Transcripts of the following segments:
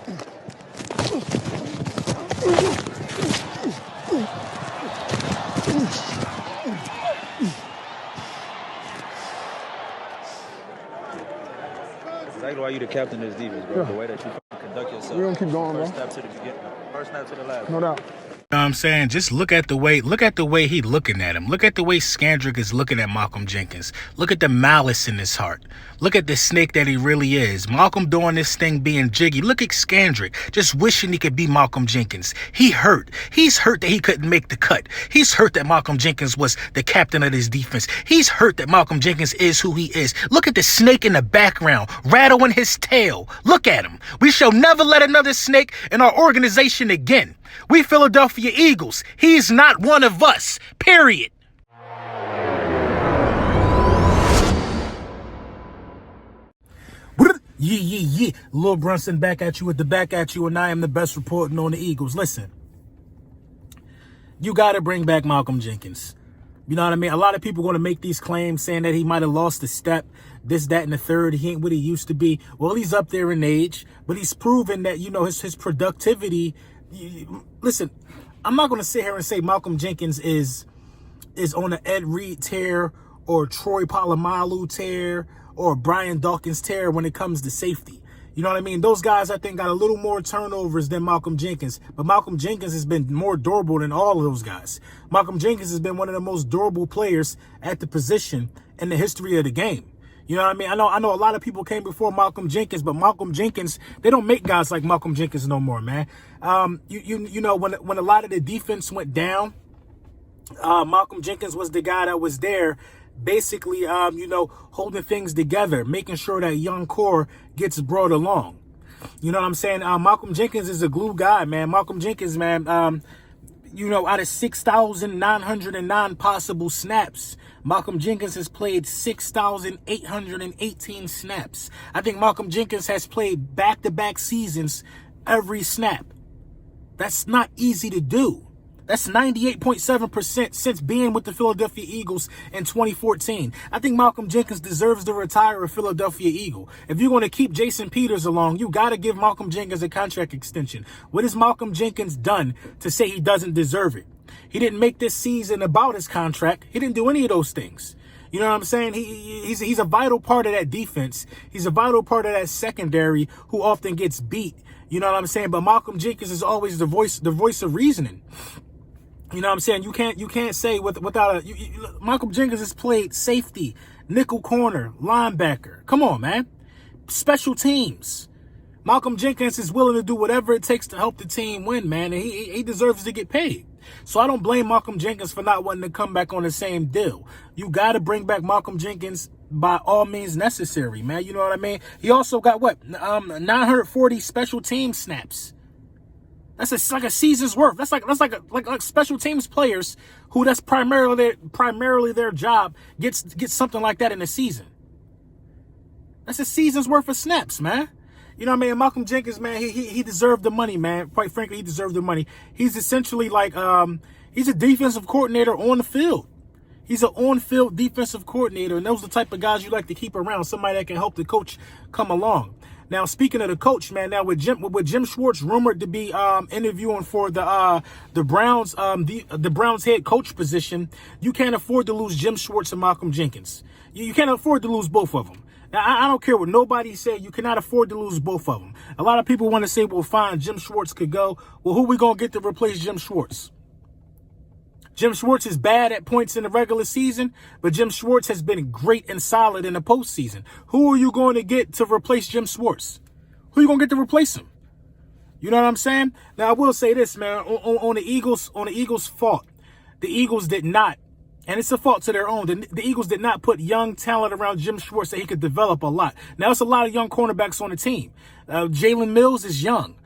Exactly why you the captain of this defense, bro. Yeah. The way that you conduct yourself. We're gonna keep going, first bro. Step to the beginning, first snap to the last. No doubt. You know what I'm saying? Just look at the way he looking at him. Look at the way Scandrick is looking at Malcolm Jenkins. Look at the malice in his heart. Look at the snake that he really is. Malcolm doing this thing being jiggy. Look at Scandrick just wishing he could be Malcolm Jenkins. He hurt. He's hurt that he couldn't make the cut. He's hurt that Malcolm Jenkins was the captain of this defense. He's hurt that Malcolm Jenkins is who he is. Look at the snake in the background, rattling his tail. Look at him. We shall never let another snake in our organization again. We Philadelphia Eagles. He's not one of us. Period. Yeah. Lil Brunson back at you with the back at you, and I am the best reporting on the Eagles. Listen, you got to bring back Malcolm Jenkins. You know what I mean? A lot of people going to make these claims saying that he might have lost a step, this, that, and the third. He ain't what he used to be. Well, he's up there in age, but he's proven that, you know, his productivity. Listen, I'm not going to sit here and say Malcolm Jenkins is on an Ed Reed tear or Troy Polamalu tear or Brian Dawkins tear when it comes to safety. You know what I mean? Those guys, I think, got a little more turnovers than Malcolm Jenkins. But Malcolm Jenkins has been more durable than all of those guys. Malcolm Jenkins has been one of the most durable players at the position in the history of the game. You know what I mean? I know a lot of people came before Malcolm Jenkins, but Malcolm Jenkins, they don't make guys like Malcolm Jenkins no more, man. You know, when a lot of the defense went down, Malcolm Jenkins was the guy that was there, basically, you know, holding things together, making sure that young core gets brought along. You know what I'm saying? Malcolm Jenkins is a glue guy, man. Malcolm Jenkins, man, you know, out of 6,909 possible snaps, Malcolm Jenkins has played 6,818 snaps. I think Malcolm Jenkins has played back-to-back seasons every snap. That's not easy to do. That's 98.7% since being with the Philadelphia Eagles in 2014. I think Malcolm Jenkins deserves to retire a Philadelphia Eagle. If you're going to keep Jason Peters along, you got to give Malcolm Jenkins a contract extension. What has Malcolm Jenkins done to say he doesn't deserve it? He didn't make this season about his contract. He didn't do any of those things. You know what I'm saying? He's a vital part of that defense. He's a vital part of that secondary who often gets beat. You know what I'm saying? But Malcolm Jenkins is always the voice of reasoning. You know what I'm saying? You can't say without Malcolm Jenkins has played safety, nickel corner, linebacker. Come on, man. Special teams. Malcolm Jenkins is willing to do whatever it takes to help the team win, man. And he deserves to get paid. So I don't blame Malcolm Jenkins for not wanting to come back on the same deal. You got to bring back Malcolm Jenkins by all means necessary, man. You know what I mean? He also got 940 special team snaps. That's like a season's worth. That's like special teams players who that's primarily their job gets something like that in a season. That's a season's worth of snaps, man. You know what I mean? Malcolm Jenkins, man, he deserved the money, man. Quite frankly, he deserved the money. He's essentially like he's a defensive coordinator on the field. He's an on-field defensive coordinator, and those are the type of guys you like to keep around, somebody that can help the coach come along. Now, speaking of the coach, man, now with Jim Schwartz rumored to be interviewing for the Browns the Browns head coach position, you can't afford to lose Jim Schwartz and Malcolm Jenkins. You can't afford to lose both of them. Now, I don't care what nobody said. You cannot afford to lose both of them. A lot of people want to say, well, fine, Jim Schwartz could go. Well, who we going to get to replace Jim Schwartz? Jim Schwartz is bad at points in the regular season, but Jim Schwartz has been great and solid in the postseason. Who are you going to get to replace Jim Schwartz? Who are you going to get to replace him? You know what I'm saying? Now, I will say this, man, on the Eagles' fault. The Eagles did not, and it's a fault to their own. The Eagles did not put young talent around Jim Schwartz that he could develop a lot. Now, it's a lot of young cornerbacks on the team. Jalen Mills is young.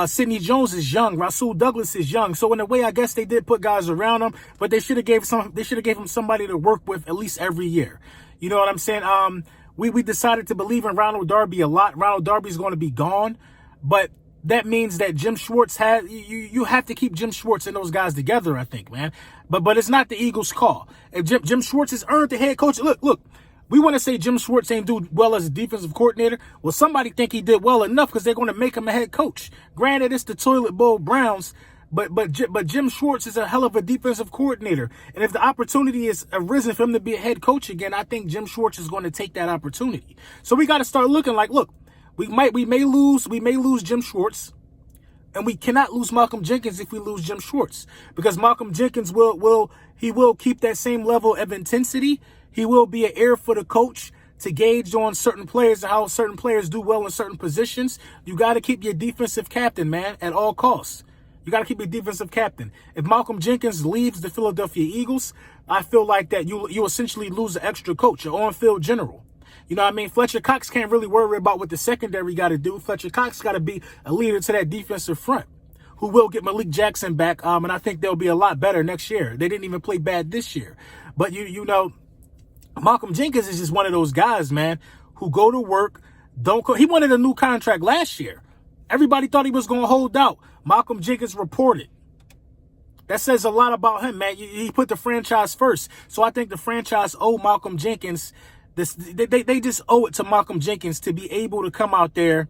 Sidney Jones is young. Rasul Douglas is young. So in a way, I guess they did put guys around him, but they should have gave him somebody to work with at least every year. You know what I'm saying? We decided to believe in Ronald Darby a lot. Ronald Darby's going to be gone, but that means that Jim Schwartz you have to keep Jim Schwartz and those guys together, I think, man. But it's not the Eagles' call. If Jim Schwartz has earned the head coach. Look. We want to say Jim Schwartz ain't do well as a defensive coordinator. Well, somebody think he did well enough because they're going to make him a head coach. Granted, it's the toilet bowl Browns, but Jim Schwartz is a hell of a defensive coordinator. And if the opportunity is arisen for him to be a head coach again, I think Jim Schwartz is going to take that opportunity. So we got to start looking like, look, we may lose Jim Schwartz. And we cannot lose Malcolm Jenkins if we lose Jim Schwartz, because Malcolm Jenkins will keep that same level of intensity. He will be an ear for the coach to gauge on certain players and how certain players do well in certain positions. You got to keep your defensive captain, man, at all costs. You got to keep your defensive captain. If Malcolm Jenkins leaves the Philadelphia Eagles, I feel like that you essentially lose an extra coach, an on-field general. You know what I mean? Fletcher Cox can't really worry about what the secondary got to do. Fletcher Cox got to be a leader to that defensive front, who will get Malik Jackson back, and I think they'll be a lot better next year. They didn't even play bad this year. But, you know, Malcolm Jenkins is just one of those guys, man, who go to work, he wanted a new contract last year. Everybody thought he was going to hold out. Malcolm Jenkins reported. That says a lot about him, man. He put the franchise first. So I think the franchise owe Malcolm Jenkins they just owe it to Malcolm Jenkins to be able to come out there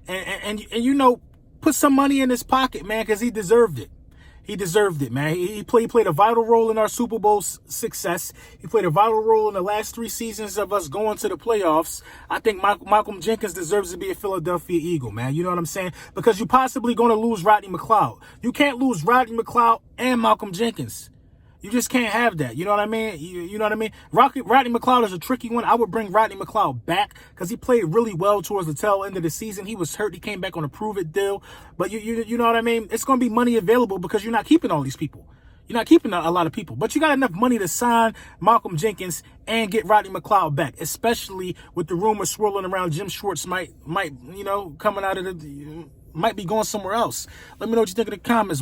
and you know, put some money in his pocket, man, because he deserved it. He deserved it, man. He played a vital role in our Super Bowl success. He played a vital role in the last 3 seasons of us going to the playoffs. I think Malcolm Jenkins deserves to be a Philadelphia Eagle, man. You know what I'm saying? Because you're possibly going to lose Rodney McLeod. You can't lose Rodney McLeod and Malcolm Jenkins. You just can't have that. You know what I mean? You know what I mean? Rodney McLeod is a tricky one. I would bring Rodney McLeod back because he played really well towards the tail end of the season. He was hurt. He came back on a prove-it deal. But you know what I mean? It's going to be money available because you're not keeping all these people. You're not keeping a lot of people. But you got enough money to sign Malcolm Jenkins and get Rodney McLeod back, especially with the rumors swirling around Jim Schwartz might you know, coming out of might be going somewhere else. Let me know what you think in the comments.